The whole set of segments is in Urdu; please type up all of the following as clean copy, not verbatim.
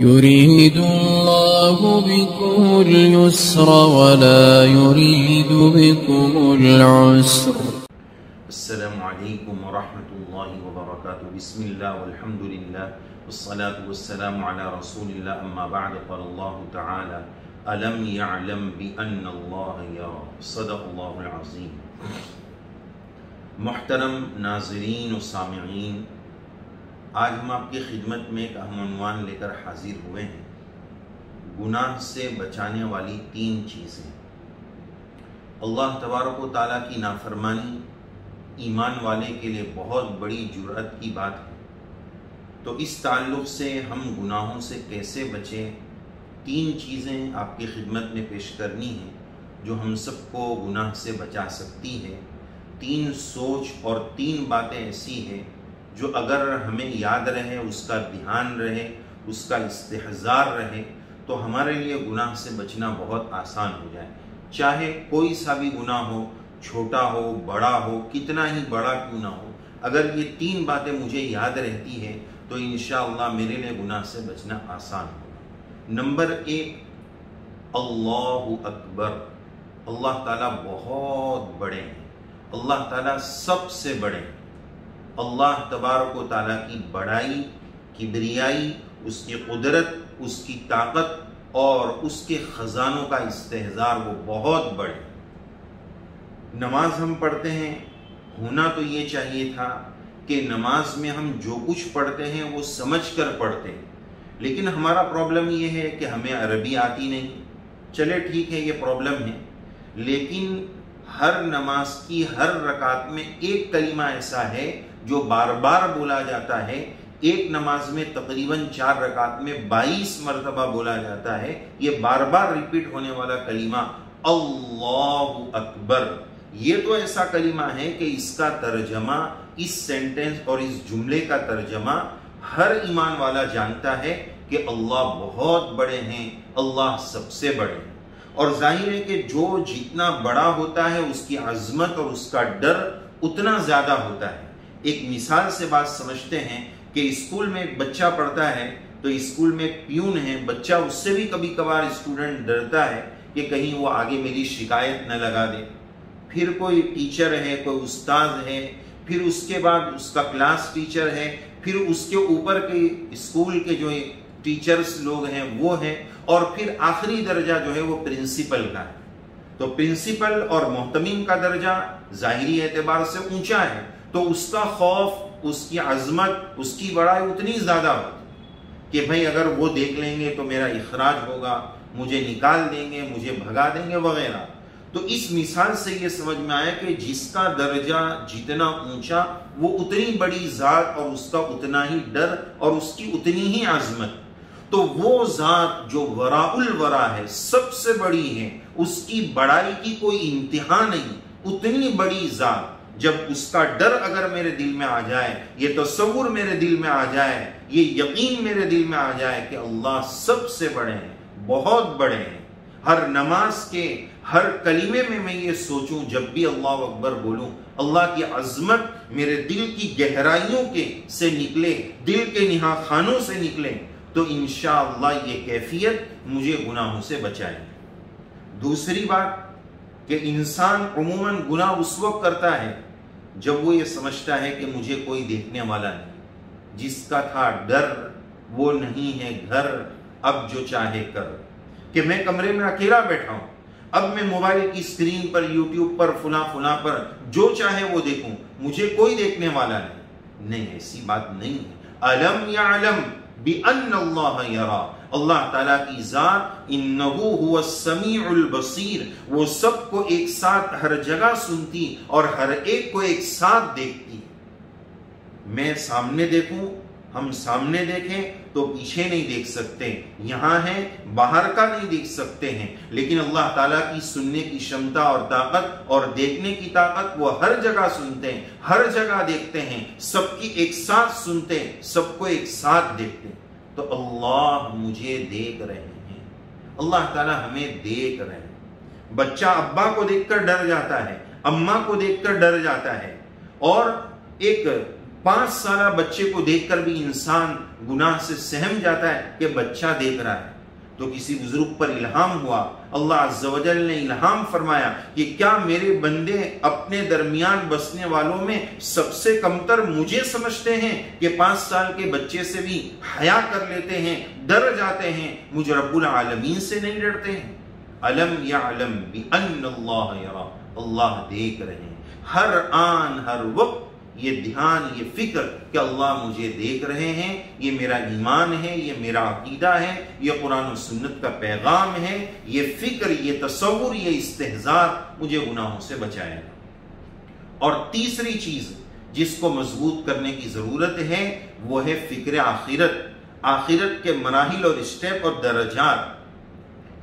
يريد الله بكم اليسر ولا يريد بكم العسر. السلام علیکم ورحمۃ اللہ وبرکاتہ. بسم اللہ والحمد للہ والصلاة والسلام علی رسول اللہ. اما بعد قال اللہ تعالی الم یعلم بأن اللہ یرا. صدق اللہ العظیم. محترم ناظرین و سامعین، آج ہم آپ کی خدمت میں ایک اہم عنوان لے کر حاضر ہوئے ہیں. گناہ سے بچانے والی 3 چیزیں. اللہ تبارک و تعالیٰ کی نافرمانی ایمان والے کے لیے بہت بڑی جرأت کی بات ہے. تو اس تعلق سے ہم گناہوں سے کیسے بچیں، 3 چیزیں آپ کی خدمت میں پیش کرنی ہیں جو ہم سب کو گناہ سے بچا سکتی ہے. 3 سوچ اور 3 باتیں ایسی ہیں جو اگر ہمیں یاد رہے، اس کا دھیان رہے، اس کا استحضار رہے تو ہمارے لیے گناہ سے بچنا بہت آسان ہو جائے. چاہے کوئی سا بھی گناہ ہو، چھوٹا ہو، بڑا ہو، کتنا ہی بڑا کیوں نہ ہو، اگر یہ 3 باتیں مجھے یاد رہتی ہے تو انشاءاللہ میرے لیے گناہ سے بچنا آسان ہوگا. نمبر 1، اللہ اکبر. اللہ تعالیٰ بہت بڑے ہیں، اللہ تعالیٰ سب سے بڑے ہیں. اللہ تبارک و تعالیٰ کی بڑائی، کبریائی، اس کی قدرت، اس کی طاقت اور اس کے خزانوں کا استحضار وہ بہت بڑے. نماز ہم پڑھتے ہیں، ہونا تو یہ چاہیے تھا کہ نماز میں ہم جو کچھ پڑھتے ہیں وہ سمجھ کر پڑھتے ہیں، لیکن ہمارا پرابلم یہ ہے کہ ہمیں عربی آتی نہیں. چلے ٹھیک ہے، یہ پرابلم ہے، لیکن ہر نماز کی ہر رکعت میں ایک کلمہ ایسا ہے جو بار بار بولا جاتا ہے. ایک نماز میں تقریباً 4 رکعت میں 22 مرتبہ بولا جاتا ہے. یہ بار بار ریپیٹ ہونے والا کلمہ اللہ اکبر، یہ تو ایسا کلمہ ہے کہ اس کا ترجمہ، اس سینٹنس اور اس جملے کا ترجمہ ہر ایمان والا جانتا ہے کہ اللہ بہت بڑے ہیں، اللہ سب سے بڑے ہیں. اور ظاہر ہے کہ جو جتنا بڑا ہوتا ہے اس کی عظمت اور اس کا ڈر اتنا زیادہ ہوتا ہے. ایک مثال سے بات سمجھتے ہیں کہ اسکول میں ایک بچہ پڑھتا ہے تو اسکول میں ایک پیون ہے، بچہ اس سے بھی کبھی کبھار اسٹوڈنٹ ڈرتا ہے کہ کہیں وہ آگے میری شکایت نہ لگا دے. پھر کوئی ٹیچر ہے، کوئی استاد ہے، پھر اس کے بعد اس کا کلاس ٹیچر ہے، پھر اس کے اوپر کے اسکول کے جو ٹیچرز لوگ ہیں وہ ہیں، اور پھر آخری درجہ جو ہے وہ پرنسپل کا ہے. تو پرنسپل اور محتمم کا درجہ ظاہری اعتبار سے اونچا ہے، تو اس کا خوف، اس کی عظمت، اس کی بڑائی اتنی زیادہ ہوتی کہ بھئی اگر وہ دیکھ لیں گے تو میرا اخراج ہوگا، مجھے نکال دیں گے، مجھے بھگا دیں گے وغیرہ. تو اس مثال سے یہ سمجھ میں آیا کہ جس کا درجہ جتنا اونچا وہ اتنی بڑی ذات اور اس کا اتنا ہی ڈر اور اس کی اتنی ہی عظمت. تو وہ ذات جو وراء الورا ہے، سب سے بڑی ہے، اس کی بڑائی کی کوئی انتہا نہیں. اتنی بڑی ذات جب اس کا ڈر اگر میرے دل میں آ جائے، یہ تصور میرے دل میں آ جائے، یہ یقین میرے دل میں آ جائے کہ اللہ سب سے بڑے ہیں، بہت بڑے ہیں. ہر نماز کے ہر کلمے میں میں یہ سوچوں، جب بھی اللہ اکبر بولوں، اللہ کی عظمت میرے دل کی گہرائیوں کے سے نکلے، دل کے نہا خانوں سے نکلے، تو انشاءاللہ یہ کیفیت مجھے گناہوں سے بچائے. دوسری بات کہ انسان عموماً گناہ اس وقت کرتا ہے جب وہ یہ سمجھتا ہے کہ مجھے کوئی دیکھنے والا نہیں، جس کا تھا ڈر وہ نہیں ہے گھر، اب جو چاہے کر. کہ میں کمرے میں اکیلا بیٹھا ہوں، اب میں موبائل کی اسکرین پر، یوٹیوب پر، فلاں پر جو چاہے وہ دیکھوں، مجھے کوئی دیکھنے والا نہیں. ایسی بات نہیں ہے. الم یعلم بأن اللہ یرا. اللہ تعالیٰ کی ذات انہ هو السمیع البصیر، وہ سب کو ایک ساتھ ہر جگہ سنتی اور ہر ایک کو ایک ساتھ دیکھتی. میں سامنے دیکھوں، ہم سامنے دیکھیں تو پیچھے نہیں دیکھ سکتے، یہاں ہیں باہر کا نہیں دیکھ سکتے ہیں، لیکن اللہ تعالیٰ کی سننے کی شمتا اور طاقت اور دیکھنے کی طاقت، وہ ہر جگہ سنتے ہیں، ہر جگہ دیکھتے ہیں، سب کی ایک ساتھ سنتے ہیں، سب کو ایک ساتھ دیکھتے ہیں. تو اللہ مجھے دیکھ رہے ہیں، اللہ تعالیٰ ہمیں دیکھ رہے ہیں. بچہ ابا کو دیکھ کر ڈر جاتا ہے، اماں کو دیکھ کر ڈر جاتا ہے، اور ایک 5 سالہ بچے کو دیکھ کر بھی انسان گناہ سے سہم جاتا ہے کہ بچہ دیکھ رہا ہے. تو کسی بزرگ پر الہام ہوا، اللہ عز و جل نے الہام فرمایا کہ کیا میرے بندے اپنے درمیان بسنے والوں میں سب سے کمتر مجھے سمجھتے ہیں کہ 5 سال کے بچے سے بھی حیا کر لیتے ہیں، ڈر جاتے ہیں، مجھ رب العالمین سے نہیں ڈرتے ہیں؟ علم یعلم بأن اللہ یرا، اللہ دیکھ رہے ہیں ہر آن ہر وقت. یہ دھیان، یہ فکر کہ اللہ مجھے دیکھ رہے ہیں، یہ میرا ایمان ہے، یہ میرا عقیدہ ہے، یہ قرآن و سنت کا پیغام ہے. یہ فکر، یہ تصور، یہ استحضار مجھے گناہوں سے بچائے گا. اور تیسری چیز جس کو مضبوط کرنے کی ضرورت ہے وہ ہے فکر آخرت، آخرت کے مراحل اور اسٹیپ اور درجات،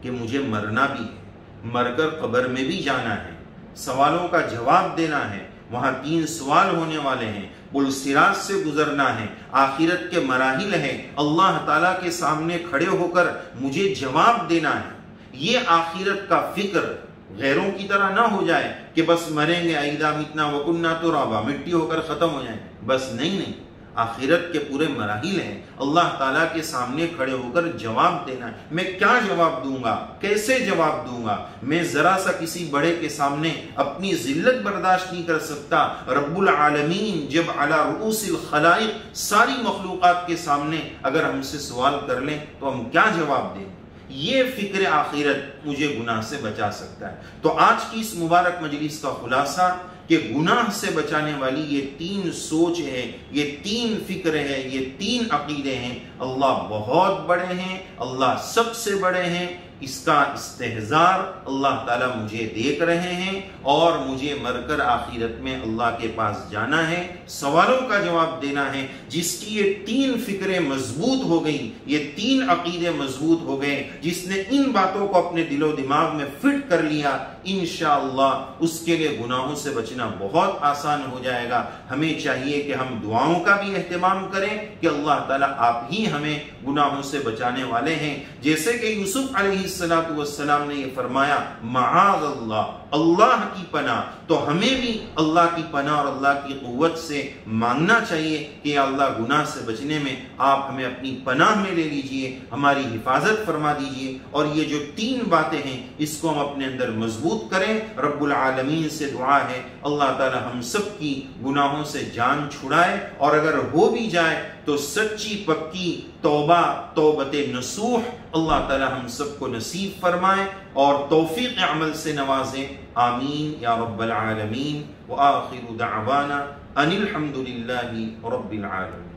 کہ مجھے مرنا بھی ہے، مر کر قبر میں بھی جانا ہے، سوالوں کا جواب دینا ہے، وہاں 3 سوال ہونے والے ہیں، پل صراط سے گزرنا ہے، آخرت کے مراحل ہیں، اللہ تعالیٰ کے سامنے کھڑے ہو کر مجھے جواب دینا ہے. یہ آخرت کا فکر غیروں کی طرح نہ ہو جائے کہ بس مریں گے، اذا متنا وکننا ترابا، مٹی ہو کر ختم ہو جائیں، بس نہیں. آخرت کے پورے مراحل ہیں، اللہ تعالیٰ کے سامنے کھڑے ہو کر جواب دینا ہے. میں کیا جواب دوں گا، کیسے جواب دوں گا؟ میں ذرا سا کسی بڑے کے سامنے اپنی ذلت برداشت نہیں کر سکتا. رب العالمین جب علی رؤوس الخلائق ساری مخلوقات کے سامنے اگر ہم سے سوال کر لیں تو ہم کیا جواب دیں؟ یہ فکر آخرت مجھے گناہ سے بچا سکتا ہے. تو آج کی اس مبارک مجلس کا خلاصہ کہ گناہ سے بچانے والی یہ 3 سوچ ہے، یہ 3 فکر ہے، یہ 3 عقیدے ہیں. اللہ بہت بڑے ہیں، اللہ سب سے بڑے ہیں. اس کا استحضار، اللہ تعالیٰ مجھے دیکھ رہے ہیں اور مجھے مر کر آخرت میں اللہ کے پاس جانا ہے، سوالوں کا جواب دینا ہے. جس کی یہ 3 فکریں مضبوط ہو گئی، یہ 3 عقیدے مضبوط ہو گئے، جس نے ان باتوں کو اپنے دل و دماغ میں فٹ کر لیا، انشاءاللہ اس کے لیے گناہوں سے بچنا بہت آسان ہو جائے گا. ہمیں چاہیے کہ ہم دعاؤں کا بھی اہتمام کریں کہ اللہ تعالیٰ آپ ہی ہمیں گناہوں سے بچانے والے ہیں. جیسے کہ یوسف علیہ السلام نے یہ فرمایا معاذ اللہ، اللہ کی پناہ، تو ہمیں بھی اللہ کی پناہ اور اللہ کی قوت سے مانگنا چاہیے کہ یا اللہ گناہ سے بچنے میں آپ ہمیں اپنی پناہ میں لے لیجئے، ہماری حفاظت فرما دیجئے. اور یہ جو 3 باتیں ہیں اس کو ہم اپنے اندر مضبوط کریں. رب العالمین سے دعا ہے اللہ تعالی ہم سب کی گناہوں سے جان چھڑائے، اور اگر ہو بھی جائے تو سچی پکی توبہ، توبت نصوح اللہ تعالی ہم سب کو نصیب فرمائے اور توفیق عمل سے نوازیں. آمین یا رب العالمین. وآخر دعوانا ان الحمد للہ رب العالمین.